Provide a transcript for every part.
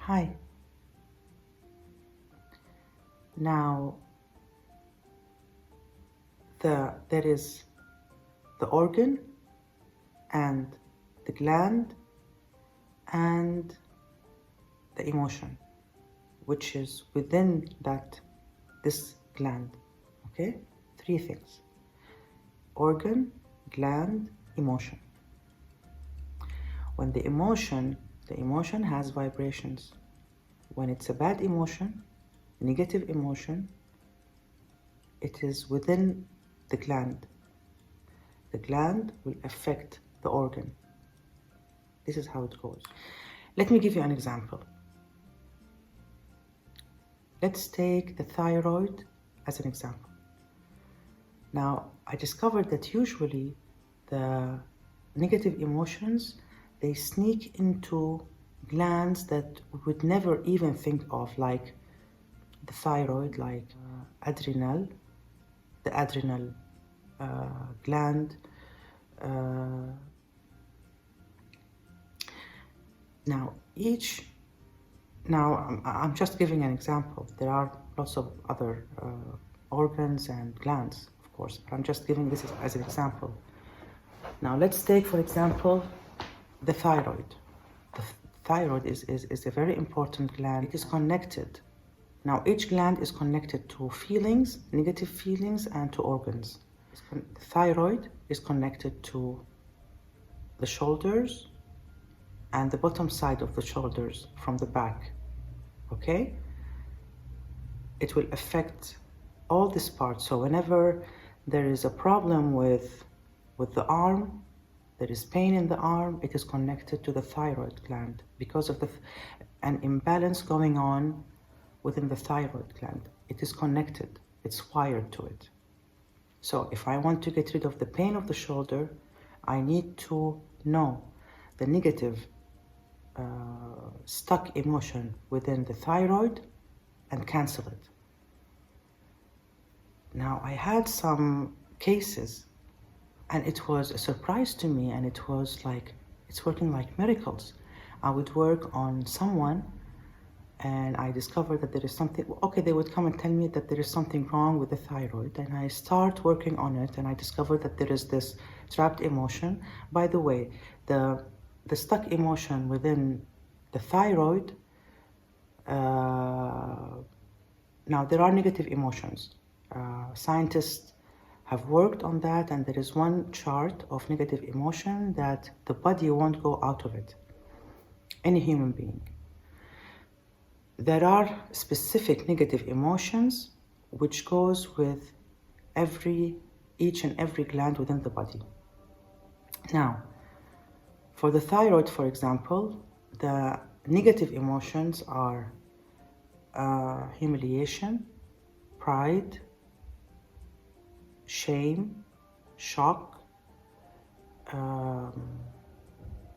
Hi. Now, there is the organ and the gland and the emotion, which is within this gland. Okay? Three things: organ, gland, emotion. When the emotion has vibrations. When it's a bad emotion, negative emotion, it is within the gland. The gland will affect the organ. This is how it goes. Let me give you an example. Let's take the thyroid as an example. Now, I discovered that usually the negative emotions, they sneak into glands that we would never even think of, like the thyroid, like adrenal, the adrenal gland. Now, I'm just giving an example. There are lots of other organs and glands, of course, but I'm just giving this as an example. Now, let's take, for example, the thyroid. The thyroid is a very important gland. It is connected. Now, each gland is connected to feelings, negative feelings, and to organs. The thyroid is connected to the shoulders and the bottom side of the shoulders from the back. Okay? It will affect all this part. So whenever there is a problem with the arm, there is pain in the arm, it is connected to the thyroid gland because of an imbalance going on within the thyroid gland. It is connected, it's wired to it. So if I want to get rid of the pain of the shoulder, I need to know the negative stuck emotion within the thyroid and cancel it. Now, I had some cases and it was a surprise to me, and it was like, it's working like miracles. I would work on someone and I discovered that there is something, okay, they would come and tell me that there is something wrong with the thyroid, and I start working on it and I discovered that there is this trapped emotion. By the way, the stuck emotion within the thyroid, now there are negative emotions. Scientists have worked on that, and there is one chart of negative emotion that the body won't go out of it, any human being. There are specific negative emotions which goes with each and every gland within the body. Now, for the thyroid, for example, the negative emotions are humiliation, pride, shame, shock.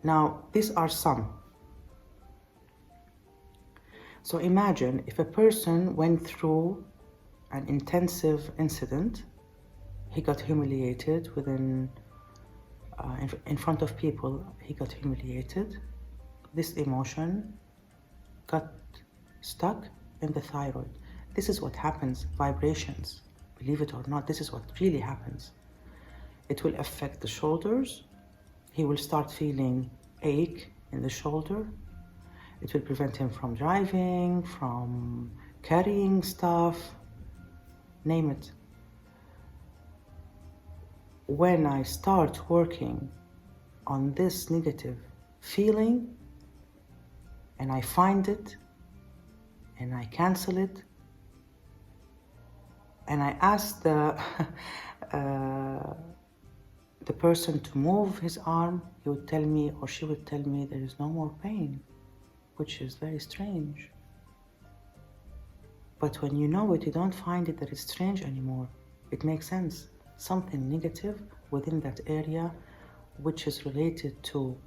Now, these are some. So imagine if a person went through an intensive incident, he got humiliated in front of people, he got humiliated. This emotion got stuck in the thyroid. This is what happens, vibrations. Believe it or not, this is what really happens. It will affect the shoulders. He will start feeling ache in the shoulder. It will prevent him from driving, from carrying stuff, name it. When I start working on this negative feeling and I find it and I cancel it, and I ask the person to move his arm, he would tell me, or she would tell me, there is no more pain, which is very strange. But when you know it, you don't find it that it's strange anymore. It makes sense. Something negative within that area, which is related to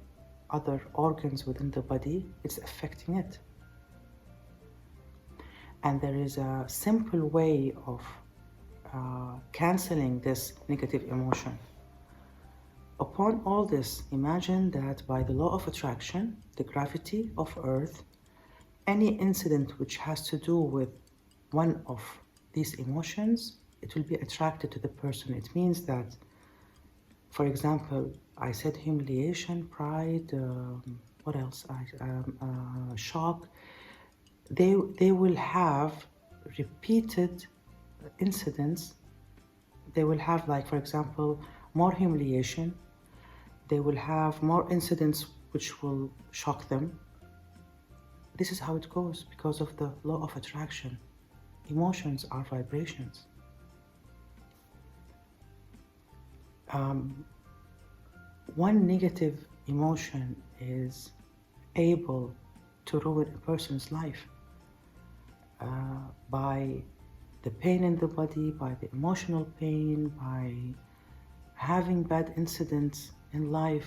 other organs within the body, it's affecting it. And there is a simple way of canceling this negative emotion. Upon all this, imagine that by the law of attraction, the gravity of Earth any incident which has to do with one of these emotions, it will be attracted to the person. It means that, for example, I said humiliation, pride, what else? Shock. They will have repeated incidents. They will have, like, for example, more humiliation. They will have more incidents which will shock them. This is how it goes because of the law of attraction. Emotions are vibrations. One negative emotion is able to ruin a person's life by the pain in the body, by the emotional pain, by having bad incidents in life.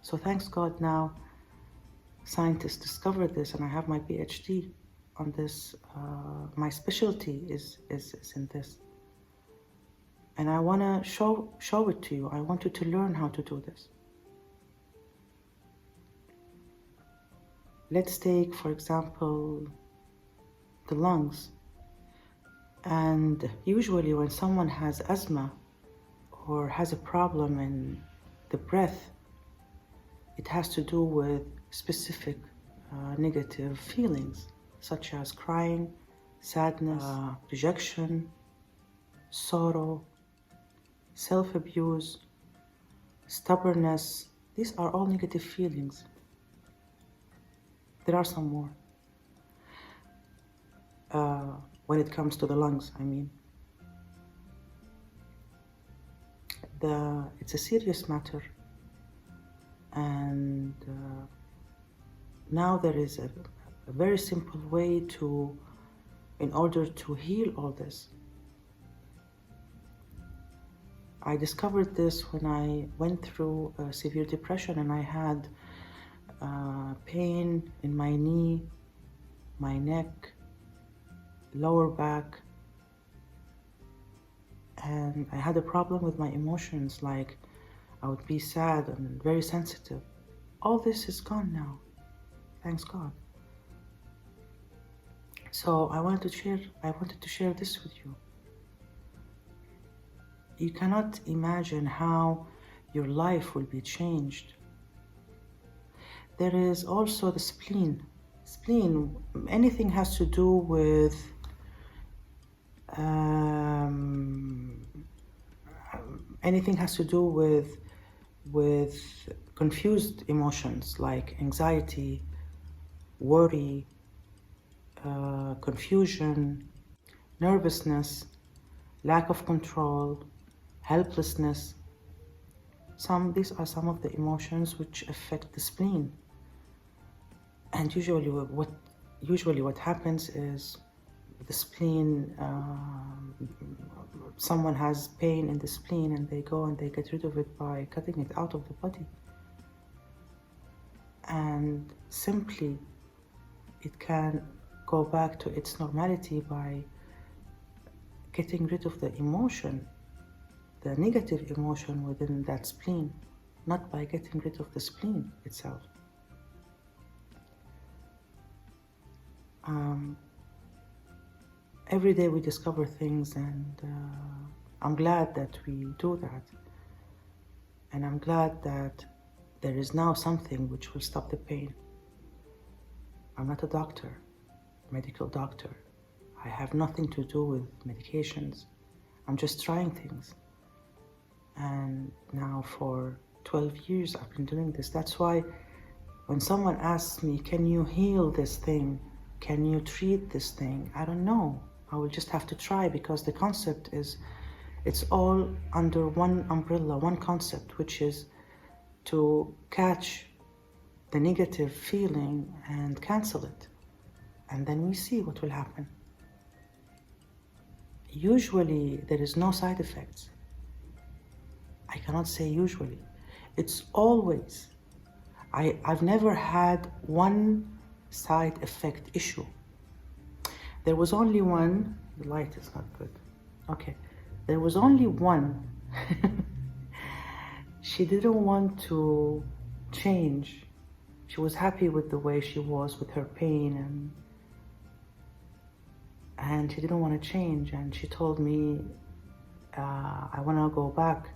So thanks God now scientists discovered this, and I have my PhD on this. My specialty is in this. And I want to show it to you. I want you to learn how to do this. Let's take, for example, the lungs. And usually when someone has asthma or has a problem in the breath, it has to do with specific negative feelings, such as crying, sadness, rejection, sorrow, self-abuse, stubbornness. These are all negative feelings. There are some more. When it comes to the lungs, I mean. It's a serious matter. And now there is a very simple way in order to heal all this. I discovered this when I went through severe depression, and I had pain in my knee, my neck, lower back, and I had a problem with my emotions, like I would be sad and very sensitive. All this is gone now, thanks God. So I wanted to share this with you. You cannot imagine how your life will be changed. There is also the spleen. Spleen, anything has to do with confused emotions like anxiety, worry, confusion, nervousness, lack of control, helplessness. These are some of the emotions which affect the spleen. And usually what happens is the spleen, someone has pain in the spleen and they go and they get rid of it by cutting it out of the body. And simply it can go back to its normality by getting rid of the emotion, the negative emotion within that spleen, not by getting rid of the spleen itself. Every day we discover things, and I'm glad that we do that. And I'm glad that there is now something which will stop the pain. I'm not a doctor, medical doctor. I have nothing to do with medications. I'm just trying things. And now for 12 years I've been doing this. That's why when someone asks me, can you heal this thing? Can you treat this thing? I don't know. I will just have to try, because the concept is, it's all under one umbrella, one concept, which is to catch the negative feeling and cancel it. And then we see what will happen. Usually there is no side effects. I cannot say usually. It's always. I've never had one side effect issue. There was only one. The light is not good. Okay. There was only one. She didn't want to change. she was happy with the way she was, with her pain, and she didn't want to change. And she told me, I want to go back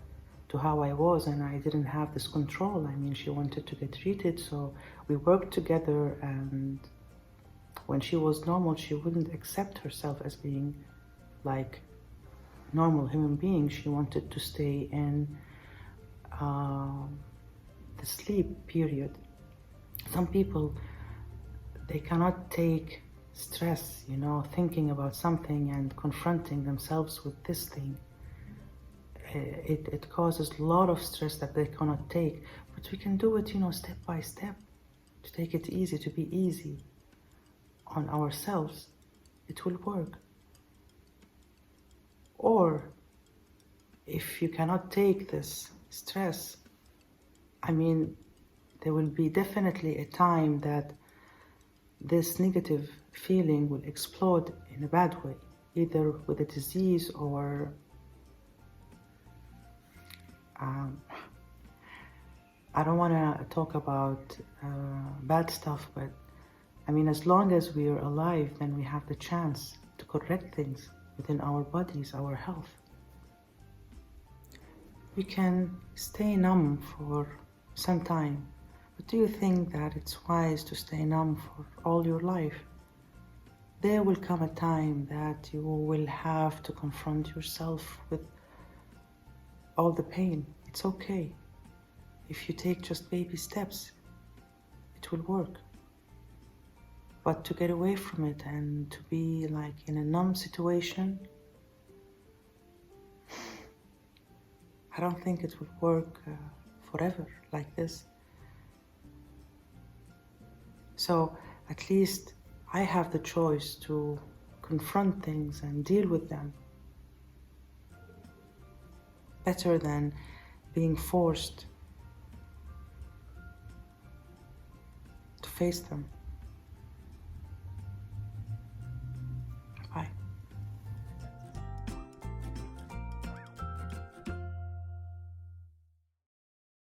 to how I was, and I didn't have this control. I mean, she wanted to get treated, so we worked together, and when she was normal, she wouldn't accept herself as being like normal human being. She wanted to stay in the sleep period. Some people, they cannot take stress, you know, thinking about something and confronting themselves with this thing. It causes a lot of stress that they cannot take, but we can do it, you know, step by step, to take it easy, to be easy on ourselves. It will work. Or if you cannot take this stress, I mean, there will be definitely a time that this negative feeling will explode in a bad way, either with a disease or I don't want to talk about bad stuff, but I mean, as long as we are alive, then we have the chance to correct things within our bodies, our health. We can stay numb for some time, but do you think that it's wise to stay numb for all your life? There will come a time that you will have to confront yourself with all the pain. It's okay. If you take just baby steps, it will work. But to get away from it and to be like in a numb situation, I don't think it will work forever like this. So at least I have the choice to confront things and deal with them, better than being forced to face them.